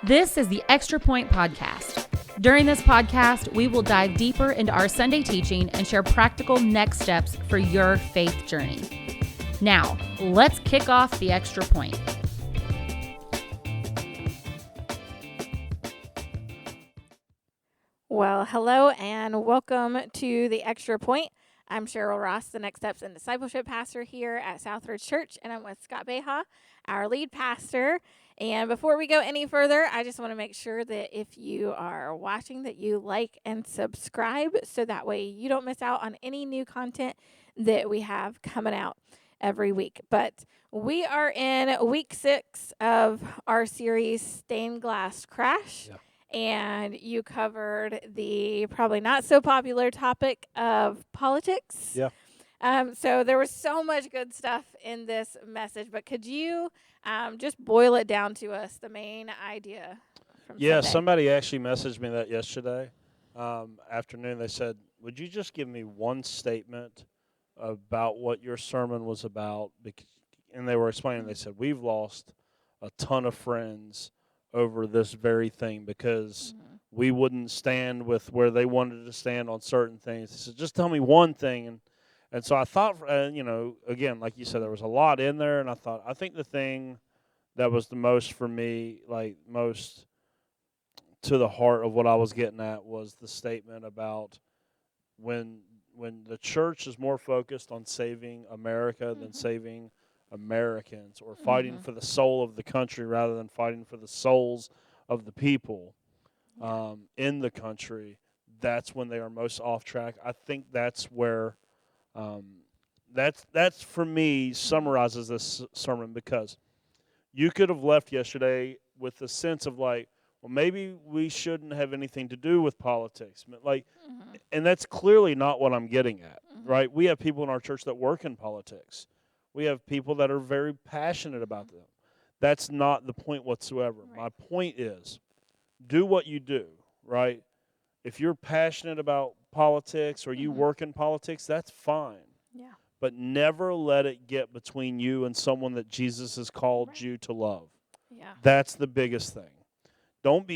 This is the Extra Point Podcast. During this podcast, we will dive deeper into our Sunday teaching and share practical next steps for your faith journey. Now, let's kick off the Extra Point. Well, hello and welcome to the Extra Point. I'm Cheryl Ross, the Next Steps in Discipleship pastor here at Southridge Church, and I'm with Scott Beha, our lead pastor. And before we go any further, I just want to make sure that if you are watching, that you like and subscribe, so that way you don't miss out on any new content that we have coming out every week. But we are in week 6 of our series, Stained Glass Crash. Yeah. And you covered the probably not so popular topic of politics. Yeah. So there was so much good stuff in this message, but could you just boil it down to us, the main idea from Yeah, Sunday? somebody actually messaged me that yesterday afternoon. They said, would you just give me one statement about what your sermon was about? And they were explaining, they said, we've lost a ton of friends over this very thing because we wouldn't stand with where they wanted to stand on certain things. He said, just tell me one thing. And so I thought, again, like you said, there was a lot in there. And I think the thing that was the most for me, like most to the heart of what I was getting at, was the statement about when the church is more focused on saving America than saving Americans, or fighting for the soul of the country rather than fighting for the souls of the people in the country, that's when they are most off track. I think that's where that's for me summarizes this sermon, because you could have left yesterday with the sense of like, well, maybe we shouldn't have anything to do with politics, and that's clearly not what I'm getting at, right? We have people in our church that work in politics. We have people that are very passionate about them. That's not the point whatsoever. Right. My point is, do what you do, right? If you're passionate about politics or you work in politics, that's fine. Yeah. But never let it get between you and someone that Jesus has called you to love. Yeah. That's the biggest thing. Don't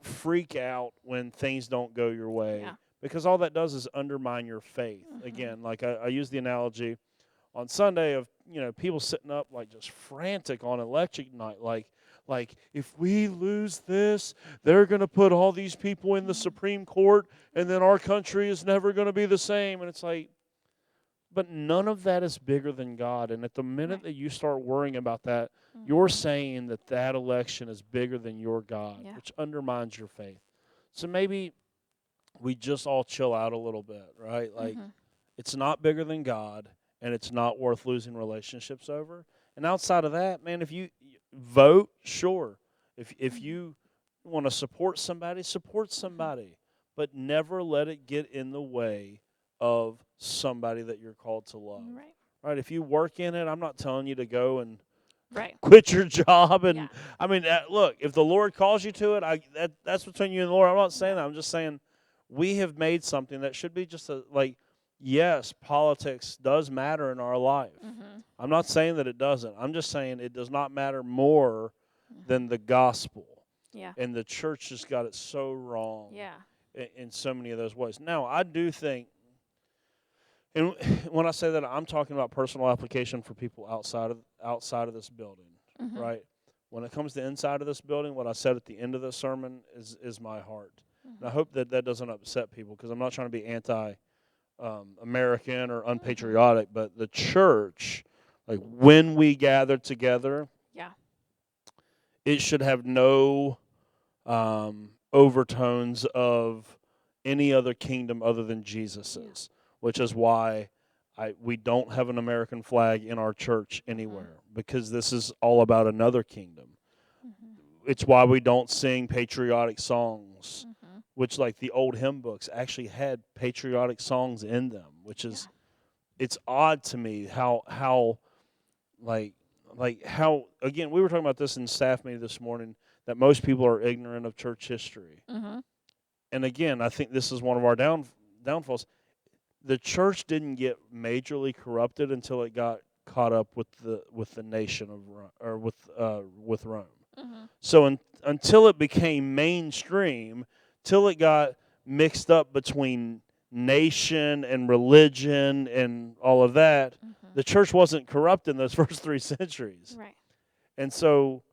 freak out when things don't go your way, because all that does is undermine your faith. Again, like I use the analogy on Sunday of, people sitting up like just frantic on election night, like if we lose this, they're going to put all these people in the Supreme Court, and then our country is never going to be the same. And it's like, but none of that is bigger than God. And at the minute that you start worrying about that, you're saying that election is bigger than your God, which undermines your faith. So maybe we just all chill out a little bit, right? Like, it's not bigger than God, and it's not worth losing relationships over. And outside of that, man, if you vote, sure. If you want to support somebody, but never let it get in the way of somebody that you're called to love. Right? If you work in it, I'm not telling you to go and quit your job. And I mean, look, if the Lord calls you to it, that's between you and the Lord. I'm not saying that. I'm just saying we have made something that should be just yes, politics does matter in our life. I'm not saying that it doesn't. I'm just saying it does not matter more than the gospel. Yeah. And the church just got it so wrong. Yeah. In so many of those ways. Now, I do think, and when I say that, I'm talking about personal application for people outside of this building, right? When it comes to inside of this building, what I said at the end of the sermon is my heart. And I hope that doesn't upset people, because I'm not trying to be anti-American or unpatriotic, but the church, like when we gather together, it should have no overtones of any other kingdom other than Jesus's. Which is why we don't have an American flag in our church anywhere, because this is all about another kingdom. It's why we don't sing patriotic songs, which, like, the old hymn books actually had patriotic songs in them, which is, it's odd to me how again, we were talking about this in staff meeting this morning, that most people are ignorant of church history. And again, I think this is one of our downfalls. The church didn't get majorly corrupted until it got caught up with the nation of with Rome. So until it became mainstream, till it got mixed up between nation and religion and all of that, the church wasn't corrupt in those first 3 centuries. Right. And so,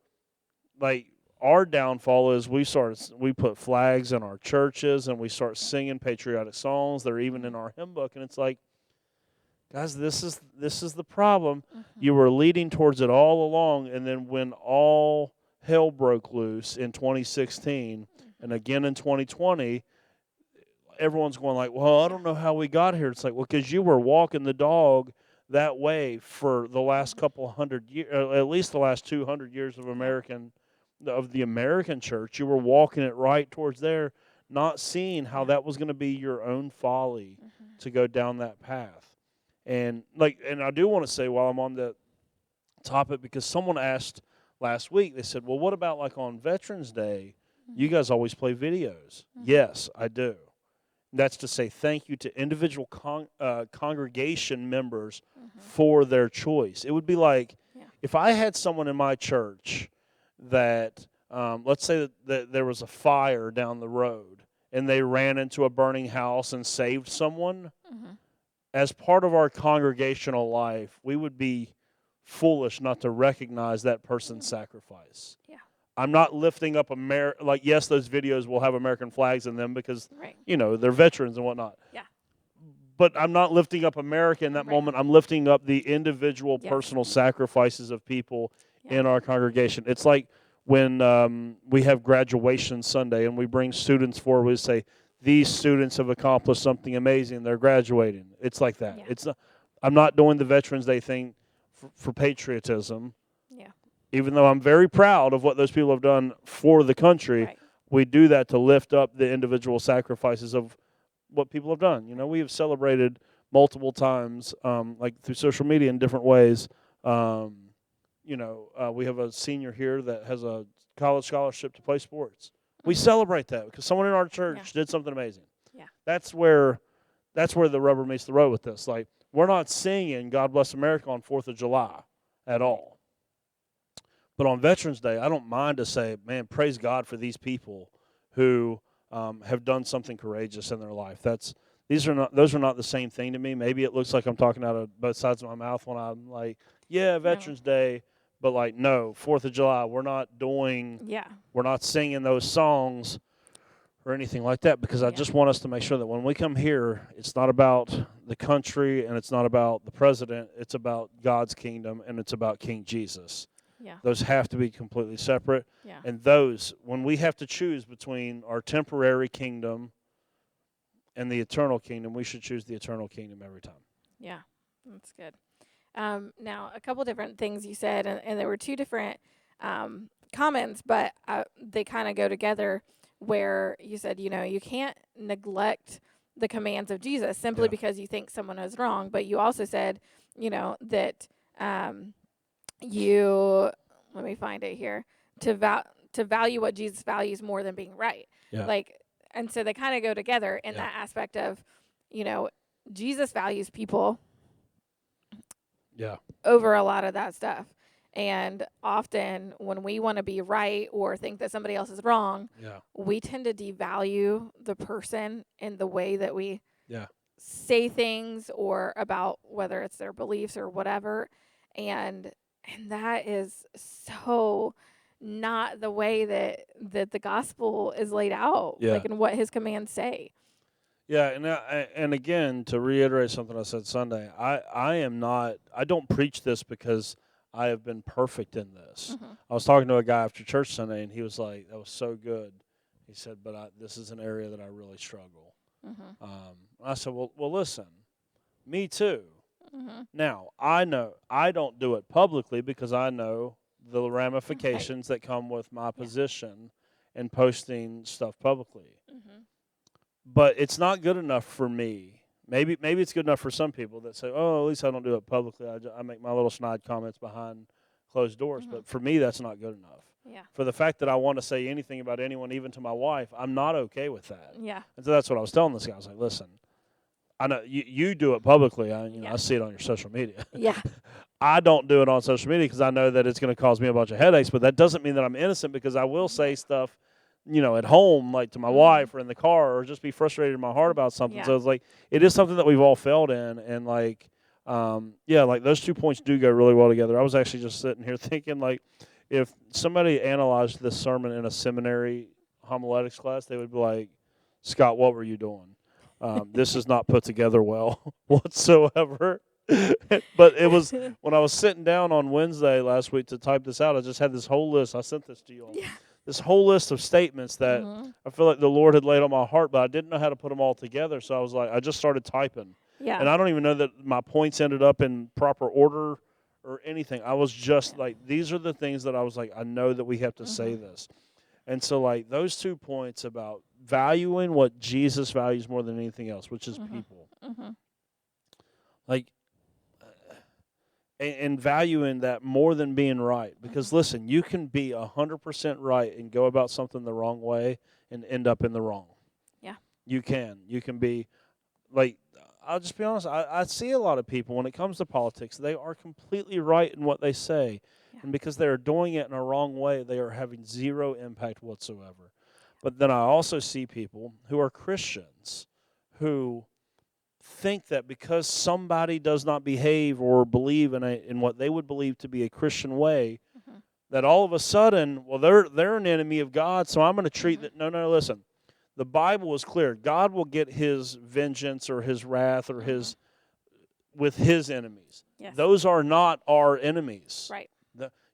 like, our downfall is we put flags in our churches and we start singing patriotic songs that are even in our hymn book, and it's like, guys, this is the problem. You were leading towards it all along, and then when all hell broke loose in 2016 and again in 2020, everyone's going like, well, I don't know how we got here. It's like, well, because you were walking the dog that way for the last couple hundred years, at least the last 200 years of the American church. You were walking it right towards there, not seeing how that was going to be your own folly to go down that path. And I do want to say, while I'm on the topic, because someone asked last week, they said, well, what about like on Veterans Day? You guys always play videos. Yes, I do. That's to say thank you to individual congregation members for their choice. It would be like if I had someone in my church that, let's say that there was a fire down the road and they ran into a burning house and saved someone. As part of our congregational life, we would be foolish not to recognize that person's sacrifice. Yeah. I'm not lifting up yes, those videos will have American flags in them because, they're veterans and whatnot. Yeah. But I'm not lifting up America in that moment. I'm lifting up the individual personal sacrifices of people in our congregation. It's like when we have graduation Sunday and we bring students forward, we say, these students have accomplished something amazing. They're graduating. It's like that. Yeah. I'm not doing the Veterans Day thing for patriotism. Yeah. Even though I'm very proud of what those people have done for the country, we do that to lift up the individual sacrifices of what people have done. We have celebrated multiple times, like through social media in different ways. We have a senior here that has a college scholarship to play sports. We celebrate that because someone in our church did something amazing. Yeah. That's where the rubber meets the road with this. Like, we're not singing God Bless America on 4th of July at all. But on Veterans Day, I don't mind to say, man, praise God for these people who have done something courageous in their life. Those are not the same thing to me. Maybe it looks like I'm talking out of both sides of my mouth when I'm like, Veterans Day. But, like, no, 4th of July, we're not singing those songs or anything like that, because I just want us to make sure that when we come here, it's not about the country and it's not about the president. It's about God's kingdom and it's about King Jesus. Yeah. Those have to be completely separate. Yeah. And when we have to choose between our temporary kingdom and the eternal kingdom, we should choose the eternal kingdom every time. Yeah, that's good. Now, a couple different things you said, and there were 2 different comments, but they kind of go together, where you said, you can't neglect the commands of Jesus simply because you think someone is wrong, but you also said, that let me find it here, to value what Jesus values more than being right. Yeah. And so they kind of go together in that aspect of, Jesus values people over a lot of that stuff. And often when we want to be right or think that somebody else is wrong, we tend to devalue the person in the way that we say things or about whether it's their beliefs or whatever. And that is so not the way that the gospel is laid out, and what his commands say. Yeah, and again, to reiterate something I said Sunday, I don't preach this because I have been perfect in this. I was talking to a guy after church Sunday, and he was like, that was so good. He said, but this is an area that I really struggle. I said, well, listen, me too. Now, I know I don't do it publicly because I know the ramifications that come with my position and posting stuff publicly. But it's not good enough for me. Maybe it's good enough for some people that say, oh, at least I don't do it publicly. I make my little snide comments behind closed doors. But for me, that's not good enough. Yeah. For the fact that I want to say anything about anyone, even to my wife, I'm not okay with that. Yeah. And so that's what I was telling this guy. I was like, listen, I know you do it publicly. I see it on your social media. Yeah. I don't do it on social media because I know that it's going to cause me a bunch of headaches, but that doesn't mean that I'm innocent, because I will say stuff, at home, like to my wife or in the car, or just be frustrated in my heart about something. Yeah. So it's like, it is something that we've all failed in. And like, like those 2 points do go really well together. I was actually just sitting here thinking, like, if somebody analyzed this sermon in a seminary homiletics class, they would be like, Scott, what were you doing? This is not put together well whatsoever. But it was, when I was sitting down on Wednesday last week to type this out, I just had this whole list. I sent this to you all. Yeah. This whole list of statements that I feel like the Lord had laid on my heart, but I didn't know how to put them all together. So I was like, I just started typing. Yeah. And I don't even know that my points ended up in proper order or anything. I was just like, these are the things that I was like, I know that we have to say this. And so, like, those 2 points about valuing what Jesus values more than anything else, which is people. Like, and valuing that more than being right. Because, listen, you can be 100% right and go about something the wrong way and end up in the wrong. Yeah. You can. You can be, like, I'll just be honest, I see a lot of people, when it comes to politics, they are completely right in what they say. Yeah. And because they are doing it in a wrong way, they are having zero impact whatsoever. But then I also see people who are Christians who think that because somebody does not behave or believe in what they would believe to be a Christian way, that all of a sudden, well, they're an enemy of God, so I'm going to treat that. No, listen. The Bible is clear. God will get his vengeance or his wrath or with his enemies. Yes. Those are not our enemies. Right.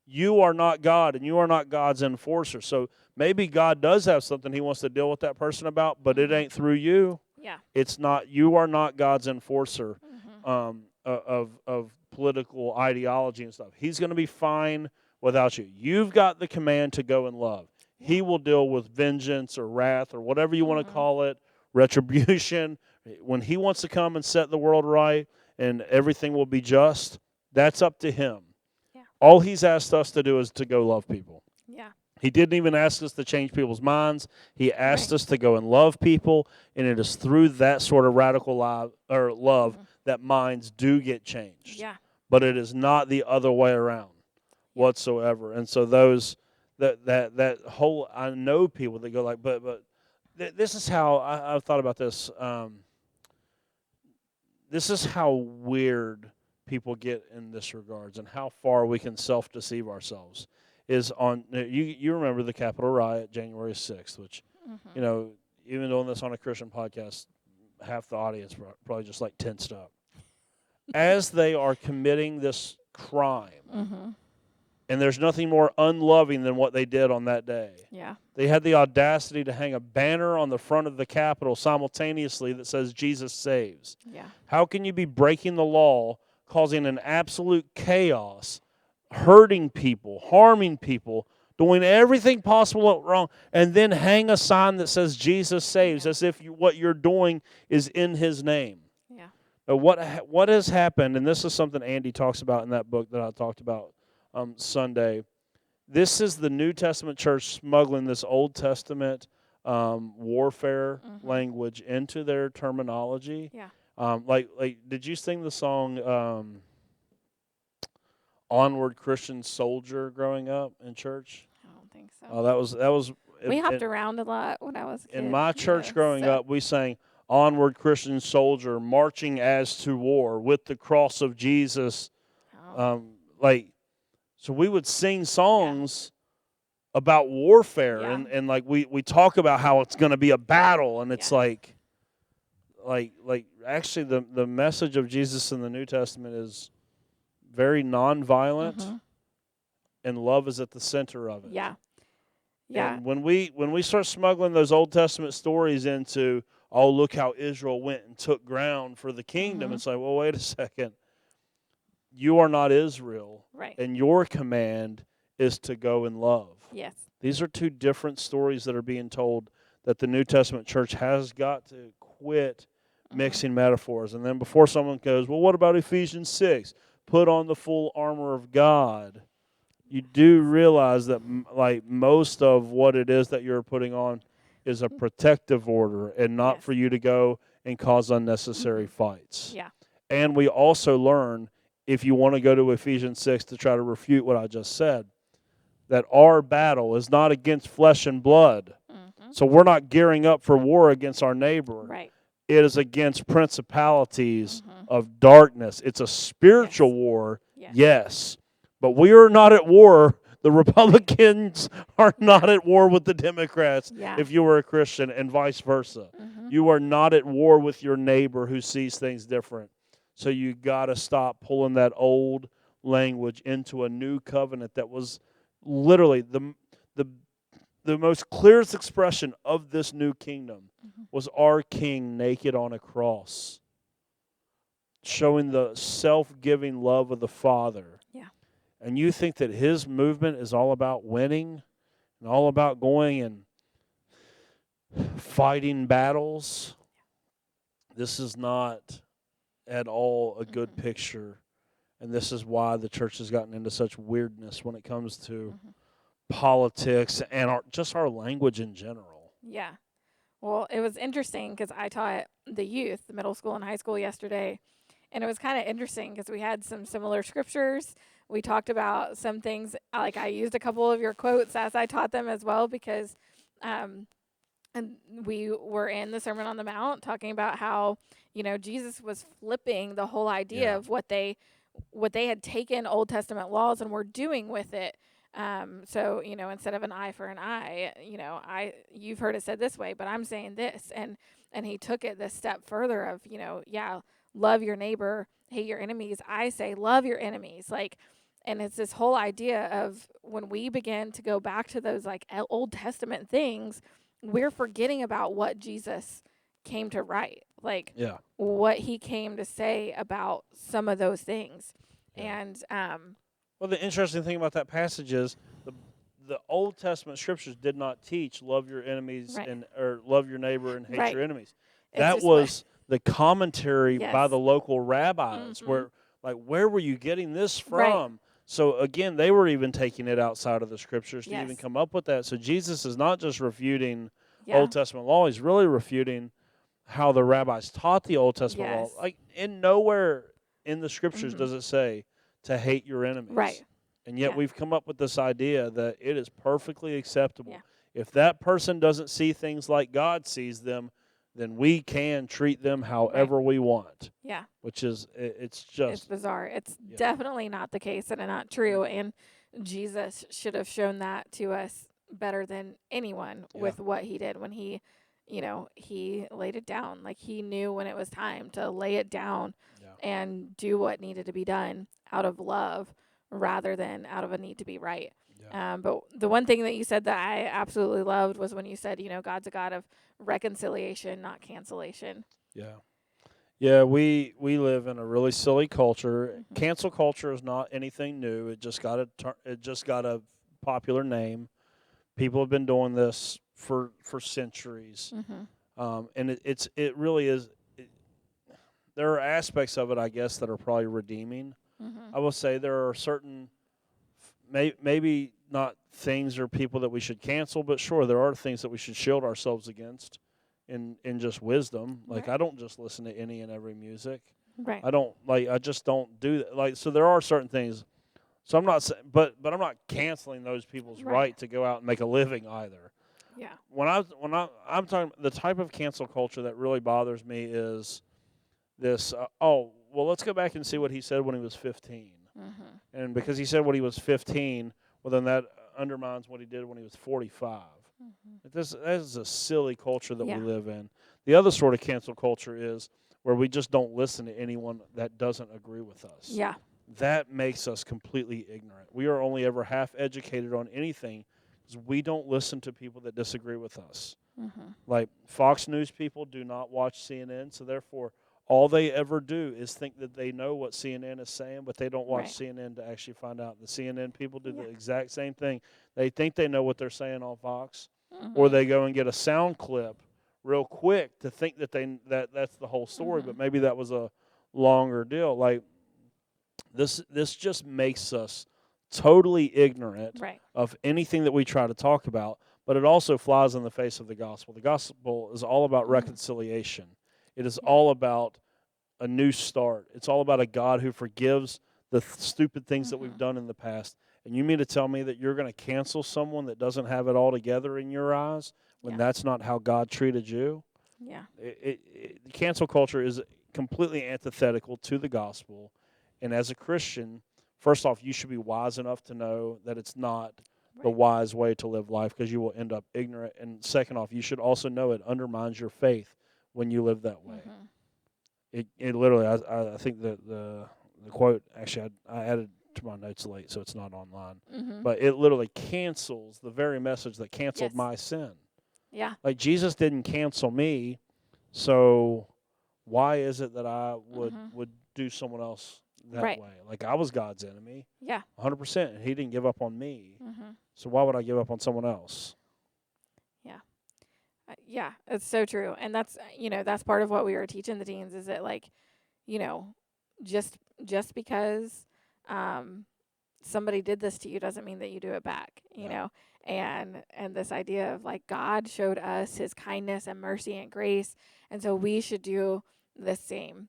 You are not God, and you are not God's enforcer. So maybe God does have something he wants to deal with that person about, but it ain't through you. Yeah. It's not. You are not God's enforcer of political ideology and stuff. He's going to be fine without you. You've got the command to go and love. He will deal with vengeance or wrath or whatever you want to call it, retribution. When he wants to come and set the world right and everything will be just, that's up to him. Yeah. All he's asked us to do is to go love people. Yeah. He didn't even ask us to change people's minds. He asked us to go and love people, and it is through that sort of radical love that minds do get changed. Yeah. But it is not the other way around whatsoever. And so those... That whole, I know people that go like, but this is how I've thought about this. This is how weird people get in this regards, and how far we can self-deceive ourselves. Is on you remember the Capitol riot, January 6th, which even doing this on a Christian podcast, half the audience probably just like tensed up as they are committing this crime. And there's nothing more unloving than what they did on that day. Yeah. They had the audacity to hang a banner on the front of the Capitol simultaneously that says Jesus saves. Yeah. How can you be breaking the law, causing an absolute chaos, hurting people, harming people, doing everything possible wrong, and then hang a sign that says Jesus saves, as if what you're doing is in his name? Yeah. Now, what has happened, and this is something Andy talks about in that book that I talked about Sunday. This is the New Testament church smuggling this Old Testament warfare language into their terminology. Yeah. Like, did you sing the song "Onward, Christian Soldier" growing up in church? I don't think so. Oh, that was. We hopped around a lot when I was a kid. In my church growing up, we sang "Onward, Christian Soldier, marching as to war with the cross of Jesus." So we would sing songs about warfare, and like we talk about how it's going to be a battle, and it's like actually the message of Jesus in the New Testament is very nonviolent, and love is at the center of it. Yeah. Yeah. And when we start smuggling those Old Testament stories into, oh, look how Israel went and took ground for the kingdom, it's like, well, wait a second. You are not Israel, right? And your command is to go and love. Yes. These are two different stories that are being told that the New Testament church has got to quit mixing metaphors. And then before someone goes, well, what about Ephesians 6? Put on the full armor of God. You do realize that like most of what it is that you're putting on is a protective order and not for you to go and cause unnecessary fights. Yeah. And we also learn if you want to go to Ephesians 6 to try to refute what I just said, that our battle is not against flesh and blood. Mm-hmm. So we're not gearing up for war against our neighbor. Right. It is against principalities of darkness. It's a spiritual war, yes. But we are not at war. The Republicans are not at war with the Democrats if you were a Christian, and vice versa. You are not at war with your neighbor who sees things different. So you got to stop pulling that old language into a new covenant that was literally the most clearest expression of this new kingdom was our King naked on a cross, showing the self-giving love of the Father. Yeah. And you think that his movement is all about winning and all about going and fighting battles? This is not at all a good picture. And this is why the church has gotten into such weirdness when it comes to politics and just our language in general. Yeah. Well, it was interesting because I taught the youth, the middle school and high school yesterday, and it was kind of interesting because we had some similar scriptures. We talked about some things, like I used a couple of your quotes as I taught them as well because and we were in the Sermon on the Mount talking about how, Jesus was flipping the whole idea of what they had taken Old Testament laws and were doing with it. So, instead of an eye for an eye, you've heard it said this way, but I'm saying this. And he took it this step further of, love your neighbor, hate your enemies. I say, love your enemies. And it's this whole idea of when we begin to go back to those Old Testament things, we're forgetting about what Jesus came to write, what he came to say about some of those things. And, well, the interesting thing about that passage is the Old Testament scriptures did not teach love your enemies or love your neighbor and hate your enemies. That was the commentary by the local rabbis. Where were you getting this from? Right. So again, they were even taking it outside of the scriptures to even come up with that. So Jesus is not just refuting Old Testament law; he's really refuting how the rabbis taught the Old Testament law. In nowhere in the scriptures does it say to hate your enemies. Right. And yet we've come up with this idea that it is perfectly acceptable. Yeah. If that person doesn't see things like God sees them, then we can treat them however we want. Yeah. Which is, it's bizarre. It's definitely not the case and not true. And Jesus should have shown that to us better than anyone with what he did when he, he laid it down. He knew when it was time to lay it down and do what needed to be done out of love rather than out of a need to be right. Yeah. But the one thing that you said that I absolutely loved was when you said, God's a God of reconciliation, not cancellation. Yeah. Yeah, we live in a really silly culture. Cancel culture is not anything new. It just got a popular name. People have been doing this for centuries. And it really is. There are aspects of it, I guess, that are probably redeeming. I will say there are certain, maybe not things or people that we should cancel, but sure, there are things that we should shield ourselves against in just wisdom. I don't just listen to any and every music. Right. I just don't do that. So there are certain things. So I'm not, but I'm not canceling those people's right to go out and make a living either. Yeah. When I'm talking, the type of cancel culture that really bothers me is this, well, let's go back and see what he said when he was 15. And because he said when he was 15, well, then that undermines what he did when he was 45. That is a silly culture that we live in. The other sort of cancel culture is where we just don't listen to anyone that doesn't agree with us. Yeah. That makes us completely ignorant. We are only ever half educated on anything because we don't listen to people that disagree with us. Like Fox News people do not watch CNN, so therefore all they ever do is think that they know what CNN is saying, but they don't watch CNN to actually find out. The CNN people do the exact same thing. They think they know what they're saying on Fox, or they go and get a sound clip real quick to think that that's the whole story, but maybe that was a longer deal. This just makes us totally ignorant of anything that we try to talk about, but it also flies in the face of the gospel. The gospel is all about reconciliation. It is all about a new start. It's all about a God who forgives the stupid things that we've done in the past. And you mean to tell me that you're going to cancel someone that doesn't have it all together in your eyes when that's not how God treated you? Yeah. Cancel culture is completely antithetical to the gospel. And as a Christian, first off, you should be wise enough to know that it's not the wise way to live life, because you will end up ignorant. And second off, you should also know it undermines your faith when you live that way. It literally, I think the quote, actually, I added to my notes late, so it's not online. But it literally cancels the very message that canceled my sin. Yeah. Like, Jesus didn't cancel me, so why is it that I would do someone else that way? Like, I was God's enemy. Yeah. 100%, and he didn't give up on me. So why would I give up on someone else? Yeah. Yeah, it's so true. And that's, that's part of what we were teaching the teens, is that, like, just because somebody did this to you doesn't mean that you do it back, you know. And this idea of, like, God showed us his kindness and mercy and grace, and so we should do the same.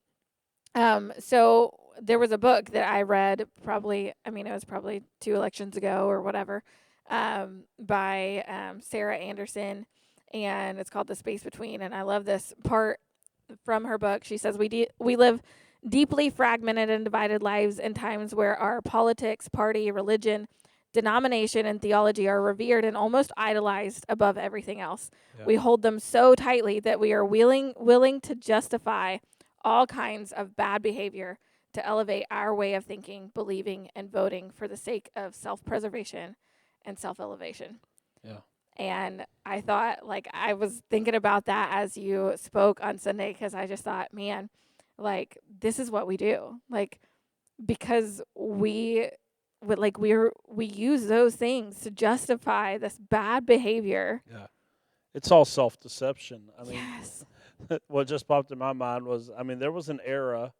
So there was a book that I read it was probably 2 elections ago or whatever, by Sarah Anderson, and it's called The Space Between. And I love this part from her book. She says, we live deeply fragmented and divided lives in times where our politics, party, religion, denomination, and theology are revered and almost idolized above everything else. Yeah. We hold them so tightly that we are willing to justify all kinds of bad behavior to elevate our way of thinking, believing, and voting for the sake of self-preservation and self-elevation. Yeah. And I thought, like, I was thinking about that as you spoke on Sunday, because I just thought, man, like, this is what we do. Like, because we use those things to justify this bad behavior. Yeah. It's all self-deception. I mean, yes. What just popped in my mind was, there was an era,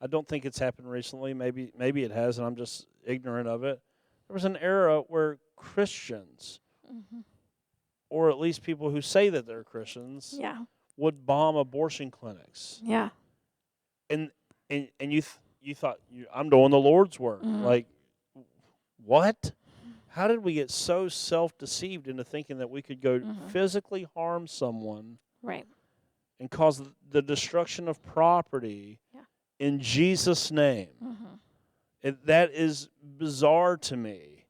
I don't think it's happened recently, maybe it has, and I'm just ignorant of it. There was an era where Christians, or at least people who say that they're Christians, would bomb abortion clinics. Yeah. And you thought, I'm doing the Lord's work. Like, what? How did we get so self-deceived into thinking that we could go physically harm someone and cause the destruction of property in Jesus' name? That is bizarre to me.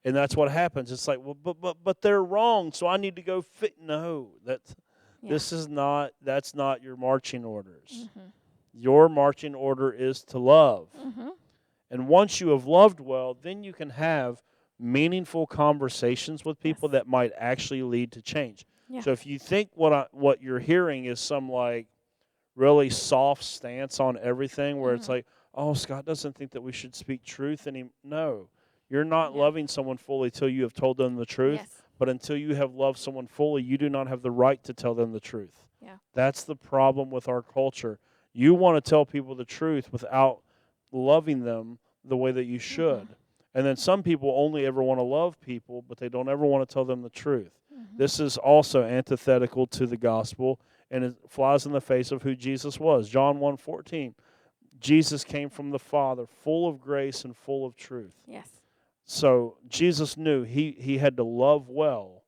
And that's what happens. It's like, well, but they're wrong, so I need to go no, that's not your marching orders. Your marching order is to love. And once you have loved well, then you can have meaningful conversations with people that might actually lead to change. Yeah. So if you think what you're hearing is some, like, really soft stance on everything, where it's like, oh, Scott doesn't think that we should speak truth anymore. No, you're not loving someone fully till you have told them the truth. Yes. But until you have loved someone fully, you do not have the right to tell them the truth. Yeah. That's the problem with our culture. You want to tell people the truth without loving them the way that you should. And then some people only ever want to love people, but they don't ever want to tell them the truth. This is also antithetical to the gospel, and it flies in the face of who Jesus was. John 1:14, Jesus came from the Father, full of grace and full of truth. Yes. So Jesus knew he had to love well,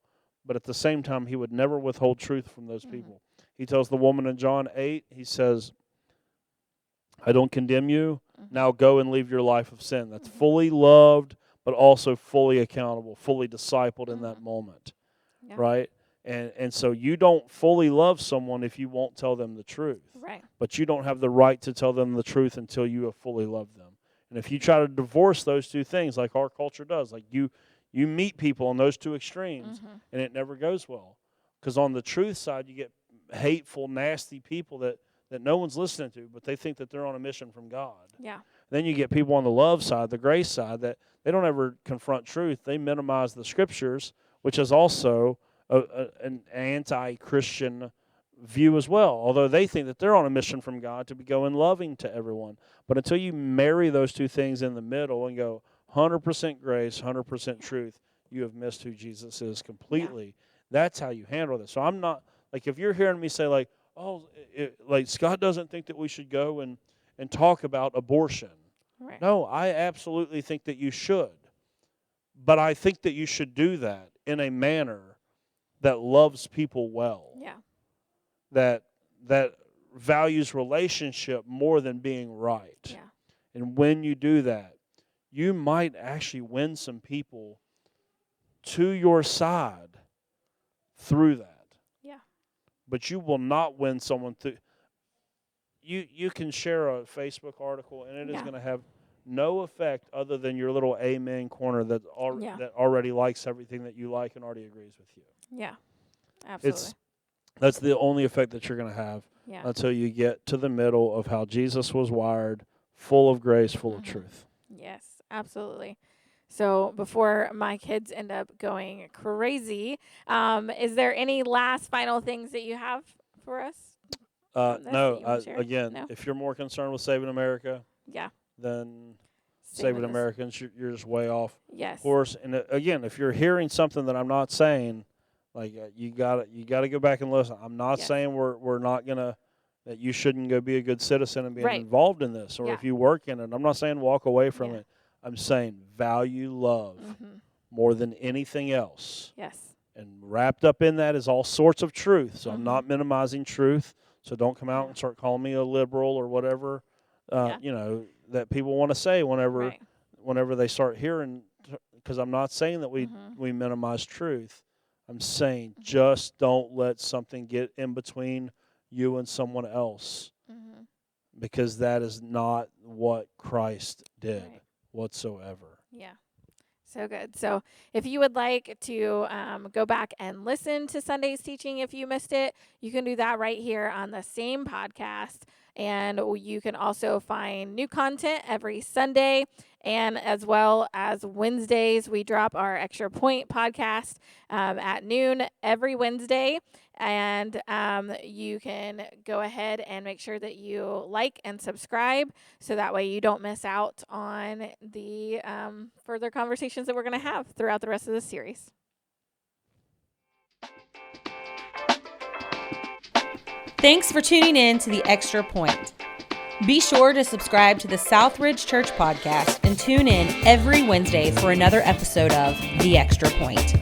but at the same time, he would never withhold truth from those people. He tells the woman in John 8, he says, I don't condemn you. Now go and leave your life of sin. That's fully loved, but also fully accountable, fully discipled in that moment, right? And so you don't fully love someone if you won't tell them the truth. Right. But you don't have the right to tell them the truth until you have fully loved them. And if you try to divorce those two things, like our culture does, like you meet people on those two extremes, and it never goes well. Because on the truth side, you get hateful, nasty people that no one's listening to, but they think that they're on a mission from God. Yeah. Then you get people on the love side, the grace side, that they don't ever confront truth. They minimize the scriptures, which is also an anti-Christian view as well, although they think that they're on a mission from God to be going loving to everyone. But until you marry those two things in the middle and go 100% grace, 100% truth, you have missed who Jesus is completely. Yeah. That's how you handle this. So I'm not, like, if you're hearing me say, like, oh, like, Scott doesn't think that we should go and talk about abortion. Right. No, I absolutely think that you should. But I think that you should do that in a manner that loves people well. Yeah. That values relationship more than being right. Yeah. And when you do that, you might actually win some people to your side through that. Yeah. But you will not win someone through. You can share a Facebook article, and it is going to have no effect other than your little amen corner that already likes everything that you like and already agrees with you. Yeah, absolutely. That's the only effect that you're going to have until you get to the middle of how Jesus was wired, full of grace, full of truth. Yes, absolutely. So before my kids end up going crazy, is there any last final things that you have for us? No. If you're more concerned with saving America, then saving Americans, you're just way off. Yes. Of course, and again, if you're hearing something that I'm not saying, like you got to go back and listen. I'm not saying we're not gonna that you shouldn't go be a good citizen and be involved in this, or if you work in it. I'm not saying walk away from it. I'm saying value love more than anything else. Yes. And wrapped up in that is all sorts of truth. So I'm not minimizing truth. So don't come out and start calling me a liberal or whatever, that people want to say whenever they start hearing. Because I'm not saying that we minimize truth. I'm saying just don't let something get in between you and someone else, because that is not what Christ did whatsoever. Yeah. So good. So if you would like to go back and listen to Sunday's teaching if you missed it, you can do that right here on the same podcast. And you can also find new content every Sunday. And as well as Wednesdays, we drop our Extra Point podcast at noon every Wednesday. And you can go ahead and make sure that you like and subscribe so that way you don't miss out on the further conversations that we're going to have throughout the rest of this series. Thanks for tuning in to The Extra Point. Be sure to subscribe to the Southridge Church podcast and tune in every Wednesday for another episode of The Extra Point.